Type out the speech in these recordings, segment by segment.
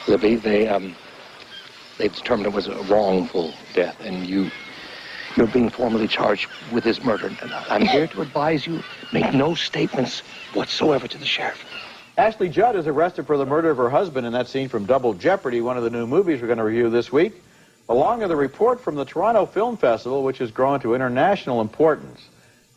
Libby, they determined it was a wrongful death, and you're being formally charged with his murder. And I'm here to advise you, make no statements whatsoever to the sheriff. Ashley Judd is arrested for the murder of her husband in that scene from Double Jeopardy, one of the new movies we're going to review this week, along with a report from the Toronto Film Festival, which has grown to international importance.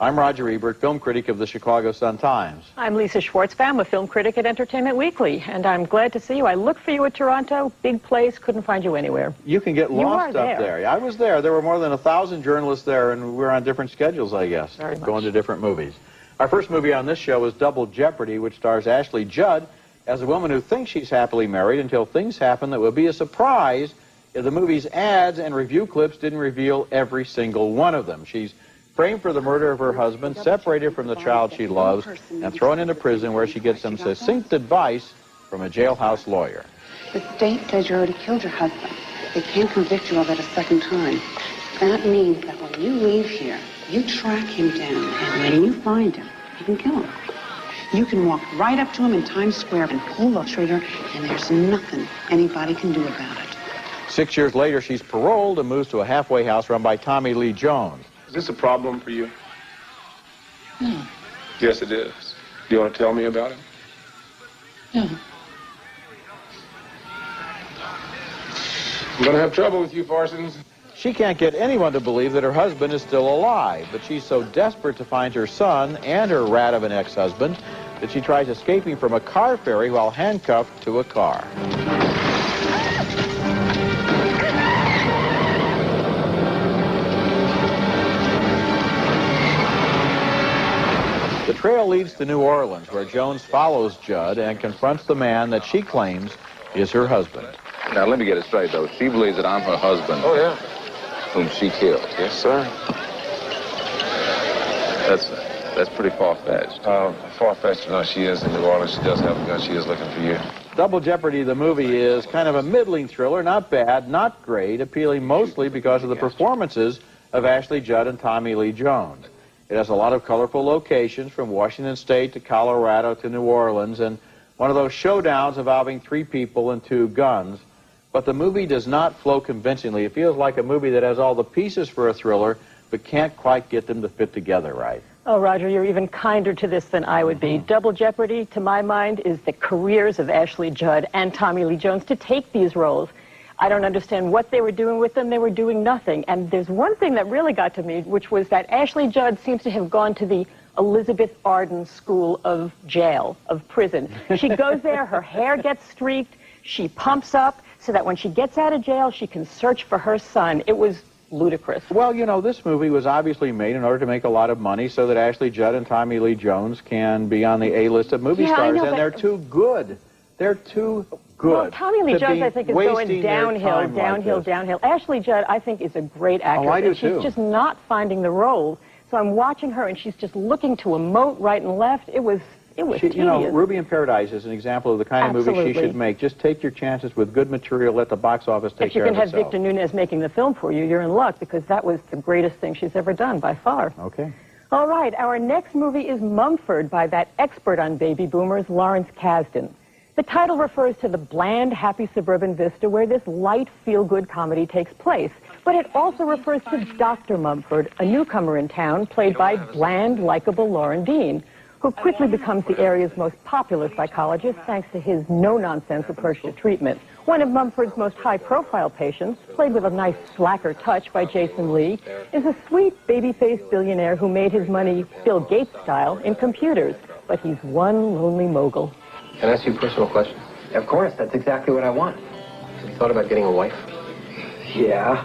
I'm Roger Ebert, film critic of the Chicago Sun-Times. I'm Lisa Schwarzbaum, a film critic at Entertainment Weekly, and I'm glad to see you. I looked for you at Toronto, big place, couldn't find you anywhere. You can get lost up there. I was there. There were more than 1,000 journalists there, and we were on different schedules, I guess, going to different movies. Our first movie on this show is Double Jeopardy, which stars Ashley Judd as a woman who thinks she's happily married until things happen that will be a surprise if the movie's ads and review clips didn't reveal every single one of them. She's framed for the murder of her husband, separated from the child she loves, and thrown into prison where she gets some succinct advice from a jailhouse lawyer. The state says you already killed your husband. They can't convict you of it a second time. That means that when you leave here, you track him down, and when you find him, you can kill him. You can walk right up to him in Times Square and pull the trigger, and there's nothing anybody can do about it. 6 years later, she's paroled and moves to a halfway house run by Tommy Lee Jones. Is this a problem for you? No. Yes, it is. Do you want to tell me about it? No. I'm going to have trouble with you, Parsons. She can't get anyone to believe that her husband is still alive, but she's so desperate to find her son and her rat of an ex-husband that she tries escaping from a car ferry while handcuffed to a car. The trail leads to New Orleans, where Jones follows Judd and confronts the man that she claims is her husband. Now, let me get it straight, though. She believes that I'm her husband. Oh, yeah. Whom she killed. Yes, sir. That's pretty far-fetched. Far-fetched. No, she is in New Orleans. She does have a gun. She is looking for you. Double Jeopardy, the movie, is kind of a middling thriller, not bad, not great, appealing mostly because of the performances of Ashley Judd and Tommy Lee Jones. It has a lot of colorful locations, from Washington State to Colorado to New Orleans, and one of those showdowns involving 3 people and 2 guns. But the movie does not flow convincingly. It feels like a movie that has all the pieces for a thriller, but can't quite get them to fit together right. Oh, Roger, you're even kinder to this than I would be. Double Jeopardy, to my mind, is the careers of Ashley Judd and Tommy Lee Jones to take these roles. I don't understand what they were doing with them. They were doing nothing. And there's one thing that really got to me, which was that Ashley Judd seems to have gone to the Elizabeth Arden School of Jail, of prison. She goes there, her hair gets streaked, she pumps up so that when she gets out of jail, she can search for her son. It was ludicrous. Well, you know, this movie was obviously made in order to make a lot of money so that Ashley Judd and Tommy Lee Jones can be on the A-list of movie stars, and they're too good. They're too good. Well, Tommy Lee Jones, I think, is going downhill, downhill. Ashley Judd, I think, is a great actress. Oh, I do, too. She's just not finding the role. So I'm watching her, and she's just looking to emote right and left. It was tedious. You know, Ruby in Paradise is an example of the kind of movie she should make. Just take your chances with good material, let the box office take care of itself. If you can have Victor Nunez making the film for you, you're in luck, because that was the greatest thing she's ever done, by far. Okay. All right, our next movie is Mumford by that expert on baby boomers, Lawrence Kasdan. The title refers to the bland, happy suburban vista where this light, feel-good comedy takes place. But it also refers to Dr. Mumford, a newcomer in town, played by bland, likable Lauren Dean, who quickly becomes the area's most popular psychologist thanks to his no-nonsense approach to treatment. One of Mumford's most high-profile patients, played with a nice slacker touch by Jason Lee, is a sweet, baby-faced billionaire who made his money Bill Gates style in computers. But he's one lonely mogul. Can I ask you a personal question? Of course, that's exactly what I want. Have you thought about getting a wife? Yeah.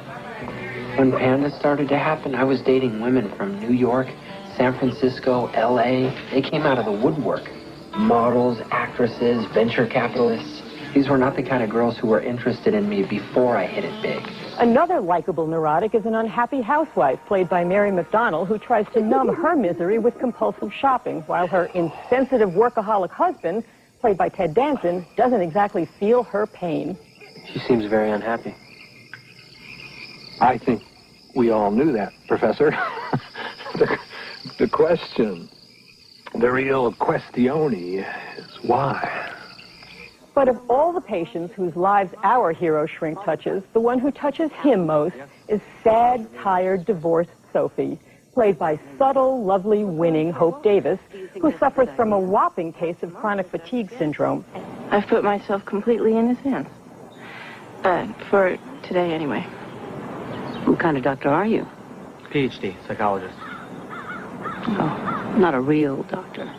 When Panda started to happen, I was dating women from New York, San Francisco, L.A. They came out of the woodwork. Models, actresses, venture capitalists. These were not the kind of girls who were interested in me before I hit it big. Another likable neurotic is an unhappy housewife, played by Mary McDonnell, who tries to numb her misery with compulsive shopping, while her insensitive workaholic husband, played by Ted Danson, doesn't exactly feel her pain. She seems very unhappy. I think we all knew that, Professor. The question, the real questione, is why? But of all the patients whose lives our hero shrink touches, the one who touches him most is sad, tired, divorced Sophie, played by subtle, lovely, winning Hope Davis, who suffers from a whopping case of chronic fatigue syndrome. I've put myself completely in his hands. For today, anyway. What kind of doctor are you? PhD, psychologist. Oh, not a real doctor.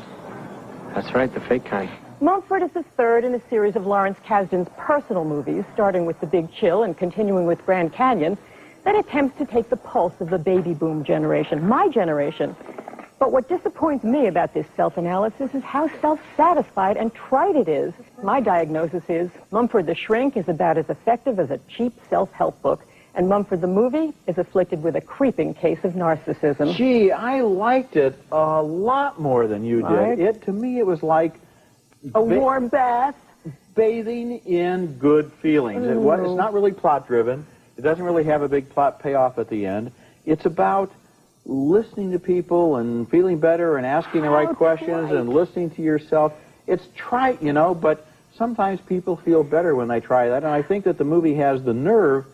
That's right, the fake kind. Mumford is the third in a series of Lawrence Kasdan's personal movies, starting with The Big Chill and continuing with Grand Canyon, that attempts to take the pulse of the baby boom generation, my generation. But what disappoints me about this self-analysis is how self-satisfied and trite it is. My diagnosis is Mumford the Shrink is about as effective as a cheap self-help book, and Mumford the Movie is afflicted with a creeping case of narcissism. Gee, I liked it a lot more than you did. Right. To me, it was like A warm bath. bathing in good feelings. It's not really plot-driven. It doesn't really have a big plot payoff at the end. It's about listening to people and feeling better and asking the right questions and listening to yourself. It's trite, you know, but sometimes people feel better when they try that. And I think that the movie has the nerve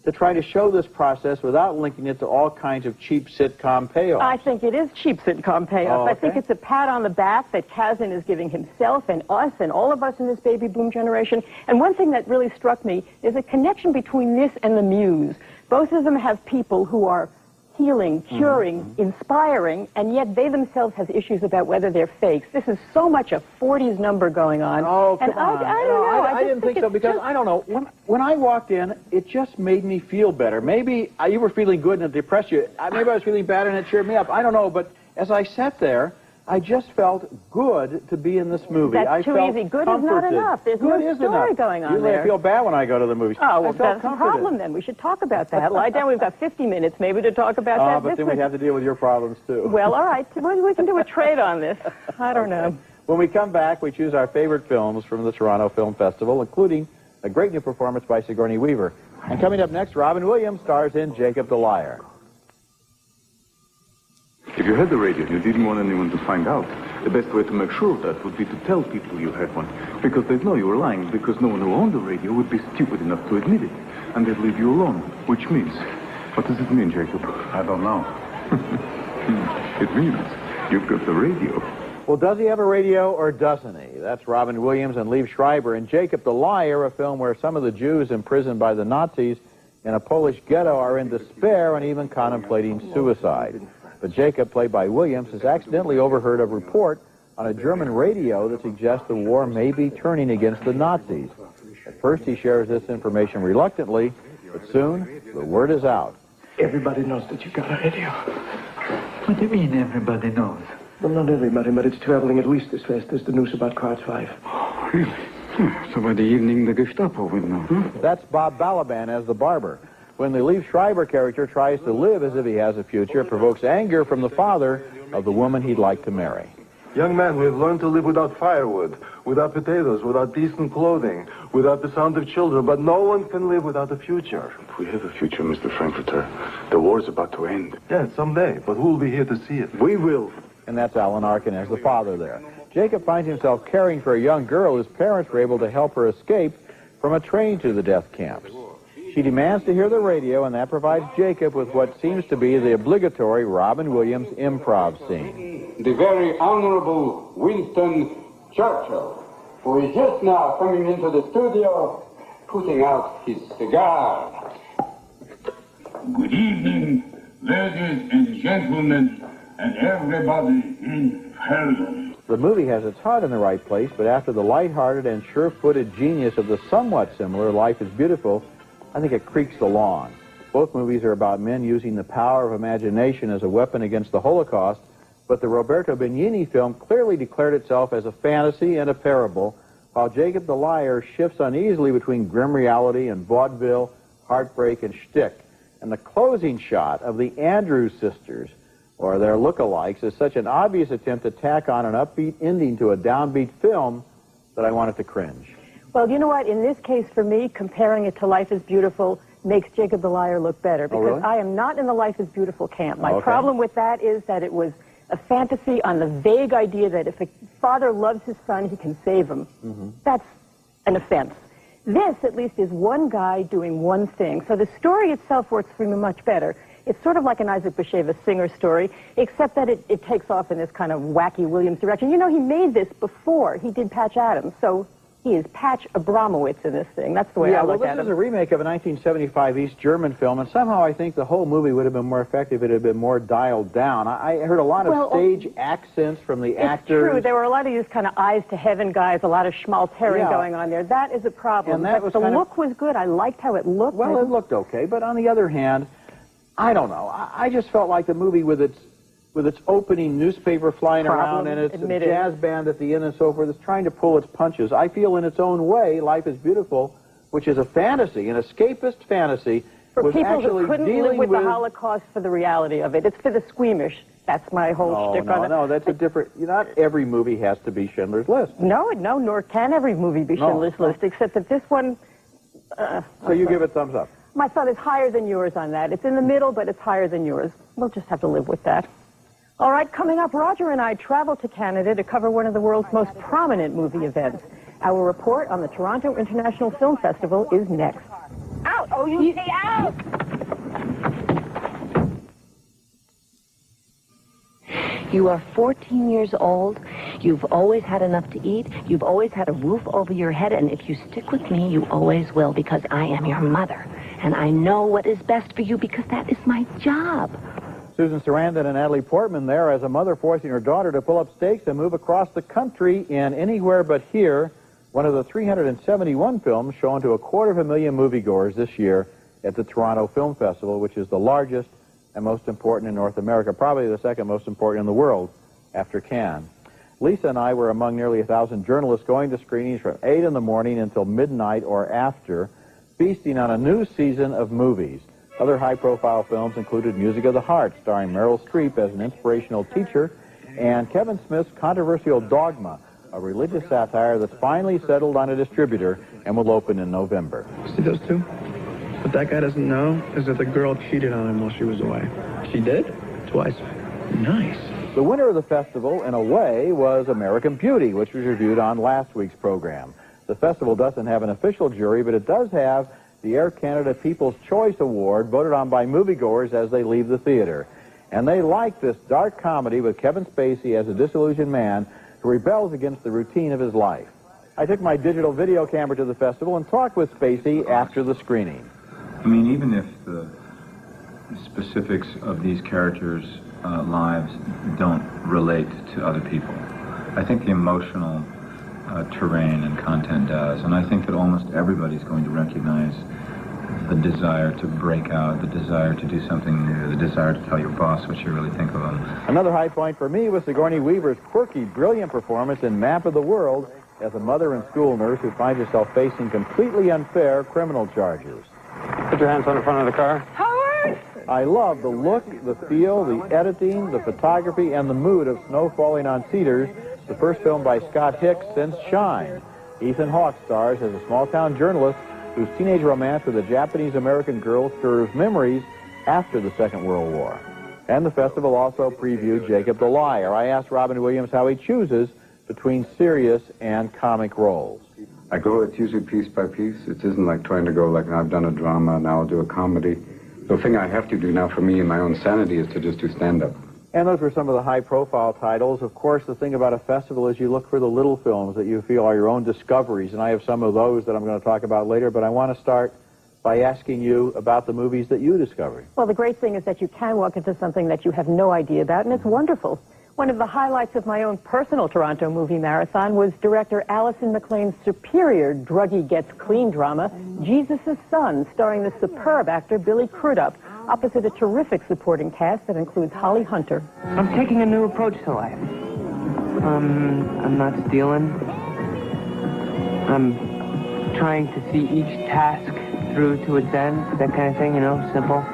to try to show this process without linking it to all kinds of cheap sitcom payoffs. I think it is cheap sitcom payoff. Oh, I think it's a pat on the back that Kasdan is giving himself and us and all of us in this baby boom generation. And one thing that really struck me is a connection between this and The Muse. Both of them have people who are healing, curing, inspiring, and yet they themselves have issues about whether they're fakes. This is so much a 40s number going on. Oh, come and on. I don't know. I didn't think so because, I don't know, when I walked in, it just made me feel better. Maybe you were feeling good and it depressed you. Maybe I was feeling bad and it cheered me up. I don't know, but as I sat there, I just felt good to be in this movie. That's too easy. Good is not enough. There's no story going on Usually there. I feel bad when I go to the movies. Oh, well, I felt that's the comforted. problem then. We should talk about that. Lie down. We've got 50 minutes maybe to talk about that. But then we'd have to deal with your problems, too. Well, all right. We can do a trade on this. I don't know. When we come back, we choose our favorite films from the Toronto Film Festival, including a great new performance by Sigourney Weaver. And coming up next, Robin Williams stars in Jacob the Liar. If you had the radio and you didn't want anyone to find out, the best way to make sure of that would be to tell people you had one. Because they'd know you were lying, because no one who owned the radio would be stupid enough to admit it. And they'd leave you alone, which means... What does it mean, Jacob? I don't know. It means you've got the radio. Well, does he have a radio or doesn't he? That's Robin Williams and Liev Schreiber in Jacob the Liar, a film where some of the Jews imprisoned by the Nazis in a Polish ghetto are in despair and even contemplating suicide. But Jacob, played by Williams, has accidentally overheard a report on a German radio that suggests the war may be turning against the Nazis. At first, he shares this information reluctantly, but soon, the word is out. Everybody knows that you got a radio. What do you mean everybody knows? Well, not everybody, but it's traveling at least as fast as the news about Quartz 5. Oh, really? So by the evening, the Gestapo will know. That's Bob Balaban as the barber. When the Liev Schreiber character tries to live as if he has a future, it provokes anger from the father of the woman he'd like to marry. Young man, we've learned to live without firewood, without potatoes, without decent clothing, without the sound of children, but no one can live without a future. We have a future, Mr. Frankfurter. The war's about to end. Yeah, someday, but who will be here to see it? We will. And that's Alan Arkin as the father there. Jacob finds himself caring for a young girl whose parents were able to help her escape from a train to the death camps. She demands to hear the radio, and that provides Jacob with what seems to be the obligatory Robin Williams improv scene. The very Honorable Winston Churchill, who is just now coming into the studio, putting out his cigar. Good evening, ladies and gentlemen, and everybody in Paris. The movie has its heart in the right place, but after the lighthearted and sure-footed genius of the somewhat similar Life is Beautiful, I think it creaks along. Both movies are about men using the power of imagination as a weapon against the Holocaust, but the Roberto Benigni film clearly declared itself as a fantasy and a parable, while Jacob the Liar shifts uneasily between grim reality and vaudeville, heartbreak, and shtick. And the closing shot of the Andrews sisters, or their lookalikes, is such an obvious attempt to tack on an upbeat ending to a downbeat film that I wanted to cringe. Well, you know what? In this case, for me, comparing it to Life is Beautiful makes Jacob the Liar look better, because really? I am not in the Life is Beautiful camp. My problem with that is that it was a fantasy on the vague idea that if a father loves his son, he can save him. That's an offense. This, at least, is one guy doing one thing. So the story itself works for me much better. It's sort of like an Isaac Bashevis Singer story, except that it takes off in this kind of wacky Williams direction. You know, he made this before he did Patch Adams, so he is Patch Abramowitz in this thing. That's the way I look at it. This is a remake of a 1975 East German film, and somehow I think the whole movie would have been more effective if it had been more dialed down. I heard a lot of stage accents from the actors. It's true. There were a lot of these kind of eyes to heaven guys, a lot of schmaltering going on there. That is a problem. And that was the look was good. I liked how it looked. Well, it looked okay, but on the other hand, I don't know. I just felt like the movie with its opening newspaper flying around and its jazz band at the end and so forth, it's trying to pull its punches. I feel in its own way, Life is Beautiful, which is a fantasy, an escapist fantasy, for people who couldn't live with the Holocaust for the reality of it. It's for the squeamish. That's my whole shtick on it. No, that's a different... Not every movie has to be Schindler's List. No, nor can every movie be Schindler's List, except that this one... so you give it thumbs up? My thumb is higher than yours on that. It's in the middle, but it's higher than yours. We'll just have to live with that. All right, coming up, Roger and I traveled to Canada to cover one of the world's most prominent movie events. Our report on the Toronto International Film Festival is next. Out! Oh, you say out! You are 14 years old. You've always had enough to eat. You've always had a roof over your head. And if you stick with me, you always will, because I am your mother. And I know what is best for you because that is my job. Susan Sarandon and Natalie Portman there as a mother forcing her daughter to pull up stakes and move across the country in Anywhere But Here, one of the 371 films shown to 250,000 moviegoers this year at the Toronto Film Festival, which is the largest and most important in North America, probably the second most important in the world after Cannes. Lisa and I were among nearly 1,000 journalists going to screenings from 8 in the morning until midnight or after, feasting on a new season of movies. Other high-profile films included Music of the Heart, starring Meryl Streep as an inspirational teacher, and Kevin Smith's controversial Dogma, a religious satire that's finally settled on a distributor and will open in November. See those two? What that guy doesn't know is that the girl cheated on him while she was away. She did? Twice. Nice. The winner of the festival, in a way, was American Beauty, which was reviewed on last week's program. The festival doesn't have an official jury, but it does have the Air Canada People's Choice Award, voted on by moviegoers as they leave the theater. And they like this dark comedy with Kevin Spacey as a disillusioned man who rebels against the routine of his life. I took my digital video camera to the festival and talked with Spacey after the screening. I mean, even if the specifics of these characters' lives don't relate to other people, I think the emotional terrain and content does. And I think that almost everybody's going to recognize the desire to break out, the desire to do something new, the desire to tell your boss what you really think of them. Another high point for me was Sigourney Weaver's quirky, brilliant performance in Map of the World as a mother and school nurse who finds herself facing completely unfair criminal charges. Put your hands on the front of the car. Howard! I love the look, the feel, the editing, the photography, and the mood of Snow Falling on Cedars, the first film by Scott Hicks since Shine. Ethan Hawke stars as a small-town journalist whose teenage romance with a Japanese-American girl stirs memories after the Second World War. And the festival also previewed Jacob the Liar. I asked Robin Williams how he chooses between serious and comic roles. I go, it's usually piece by piece. It isn't like trying to go like, I've done a drama, now I'll do a comedy. The thing I have to do now for me and my own sanity is to just do stand-up. And those were some of the high-profile titles. Of course, the thing about a festival is you look for the little films that you feel are your own discoveries, and I have some of those that I'm going to talk about later, but I want to start by asking you about the movies that you discovered. Well, the great thing is that you can walk into something that you have no idea about, and it's wonderful. One of the highlights of my own personal Toronto movie marathon was director Alison McLean's superior druggy gets clean drama, Jesus' Son, starring the superb actor Billy Crudup, opposite a terrific supporting cast that includes Holly Hunter. I'm taking a new approach to life. I'm not stealing. I'm trying to see each task through to its end, that kind of thing, you know, simple.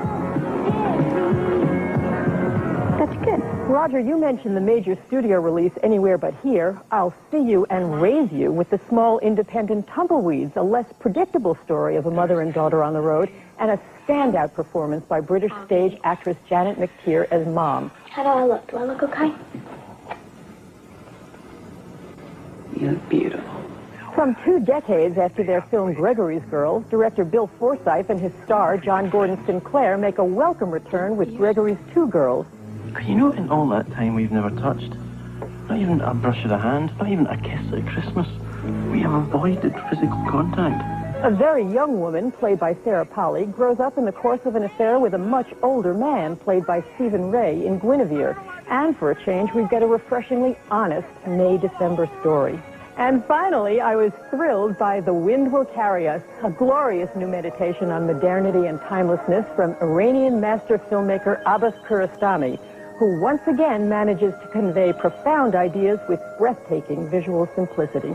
That's good. Roger, you mentioned the major studio release Anywhere But Here. I'll See You and Raise You with the small independent Tumbleweeds, a less predictable story of a mother and daughter on the road, and a standout performance by British stage actress Janet McTeer as Mom. How do I look? Do I look okay? You look beautiful. Some 2 decades after their film Gregory's Girls, director Bill Forsyth and his star, John Gordon Sinclair, make a welcome return with Gregory's 2 Girls. You know, in all that time we've never touched, not even a brush of the hand, not even a kiss at Christmas, we have avoided physical contact. A very young woman, played by Sarah Polley, grows up in the course of an affair with a much older man, played by Stephen Ray, in Guinevere. And for a change, we get a refreshingly honest May-December story. And finally, I was thrilled by The Wind Will Carry Us, a glorious new meditation on modernity and timelessness from Iranian master filmmaker Abbas Kiarostami, who once again manages to convey profound ideas with breathtaking visual simplicity.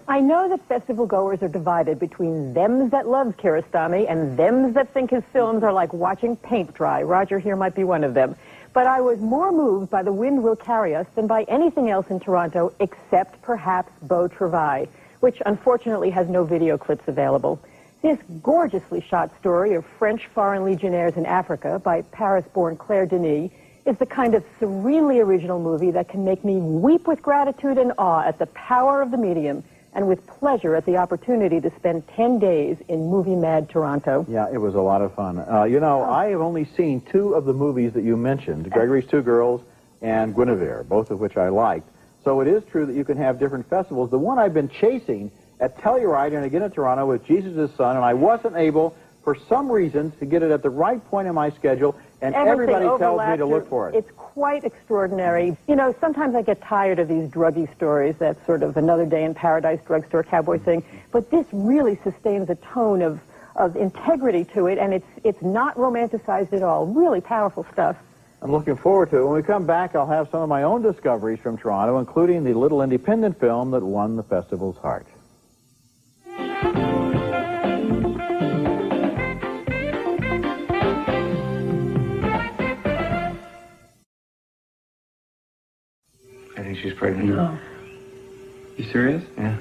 I know that festival goers are divided between thems that love Kiarostami and thems that think his films are like watching paint dry. Roger here might be one of them. But I was more moved by The Wind Will Carry Us than by anything else in Toronto except perhaps Beau Travail, which unfortunately has no video clips available. This gorgeously shot story of French foreign legionnaires in Africa by Paris-born Claire Denis is the kind of serenely original movie that can make me weep with gratitude and awe at the power of the medium and with pleasure at the opportunity to spend 10 days in movie-mad Toronto. Yeah, it was a lot of fun. You know, I have only seen 2 of the movies that you mentioned, Gregory's 2 Girls and Guinevere, both of which I liked. So it is true that you can have different festivals. The one I've been chasing at Telluride and again at Toronto with Jesus' Son, and I wasn't able, for some reason, to get it at the right point in my schedule, and everybody tells me to look for it. It's quite extraordinary. You know, sometimes I get tired of these druggy stories, that sort of Another Day in Paradise drugstore cowboy thing, but this really sustains a tone of integrity to it, and it's not romanticized at all. Really powerful stuff. I'm looking forward to it. When we come back, I'll have some of my own discoveries from Toronto, including the little independent film that won the festival's heart. I think she's pregnant. No. You serious? Yeah.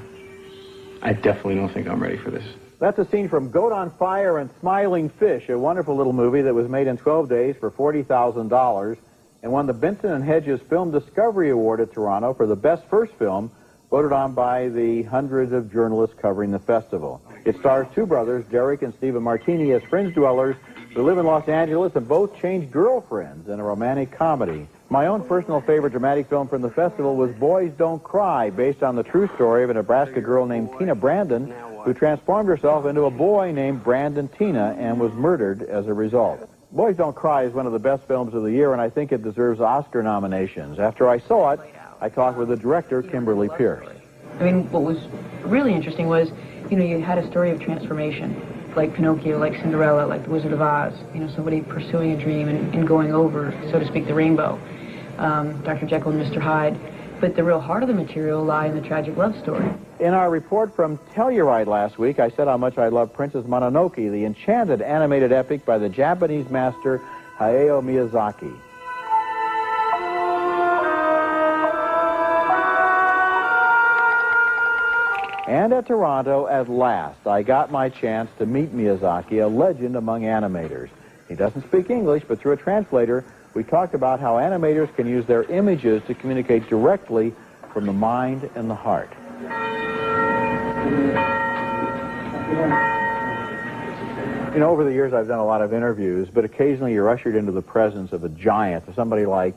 I definitely don't think I'm ready for this. That's a scene from Goat on Fire and Smiling Fish, a wonderful little movie that was made in 12 days for $40,000 and won the Benson and Hedges Film Discovery Award at Toronto for the best first film, voted on by the hundreds of journalists covering the festival. It stars 2 brothers, Derek and Stephen Martini, as fringe dwellers who live in Los Angeles and both change girlfriends in a romantic comedy. My own personal favorite dramatic film from the festival was Boys Don't Cry, based on the true story of a Nebraska girl named Tina Brandon, who transformed herself into a boy named Brandon Tina and was murdered as a result. Boys Don't Cry is one of the best films of the year, and I think it deserves Oscar nominations. After I saw it, I talked with the director, Kimberly Pierce. I mean, what was really interesting was, you know, you had a story of transformation, like Pinocchio, like Cinderella, like The Wizard of Oz, you know, somebody pursuing a dream and going over, so to speak, the rainbow. Dr. Jekyll and Mr. Hyde. But the real heart of the material lie in the tragic love story. In our report from Telluride last week, I said how much I love Princess Mononoke, the enchanted animated epic by the Japanese master Hayao Miyazaki. And at Toronto, at last, I got my chance to meet Miyazaki, a legend among animators. He doesn't speak English, but through a translator, we talked about how animators can use their images to communicate directly from the mind and the heart. You know, over the years I've done a lot of interviews, but occasionally you're ushered into the presence of a giant, somebody like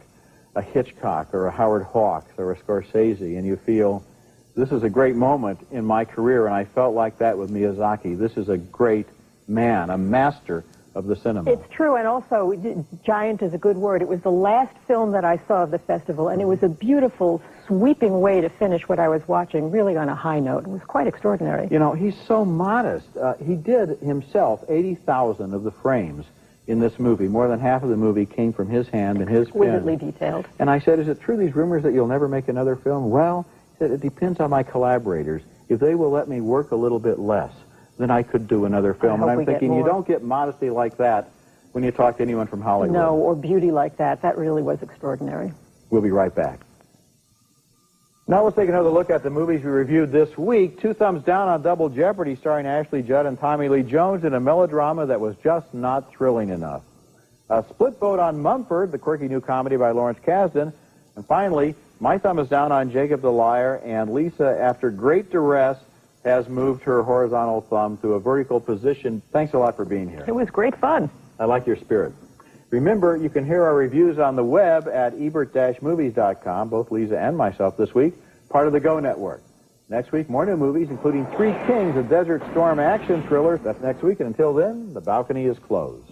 a Hitchcock or a Howard Hawks or a Scorsese, and you feel, this is a great moment in my career, and I felt like that with Miyazaki. This is a great man, a master of the cinema. It's true, and also, giant is a good word. It was the last film that I saw of the festival, and it was a beautiful, sweeping way to finish what I was watching, really on a high note. It was quite extraordinary. You know, he's so modest. He did himself 80,000 of the frames in this movie. More than half of the movie came from his hand and his Exquisitely pen. detailed. And I said, is it true, these rumors, that you'll never make another film? Well, he said, it depends on my collaborators. If they will let me work a little bit less, then I could do another film. And I'm thinking, you don't get modesty like that when you talk to anyone from Hollywood. No, or beauty like that. That really was extraordinary. We'll be right back. Now let's take another look at the movies we reviewed this week. 2 thumbs down on Double Jeopardy, starring Ashley Judd and Tommy Lee Jones in a melodrama that was just not thrilling enough. A split vote on Mumford, the quirky new comedy by Lawrence Kasdan. And finally, my thumb is down on Jacob the Liar, and Lisa, after great duress, has moved her horizontal thumb to a vertical position. Thanks a lot for being here. It was great fun. I like your spirit. Remember, you can hear our reviews on the web at ebert-movies.com, both Lisa and myself this week, part of the Go Network. Next week, more new movies, including Three Kings, a Desert Storm action thriller. That's next week, and until then, the balcony is closed.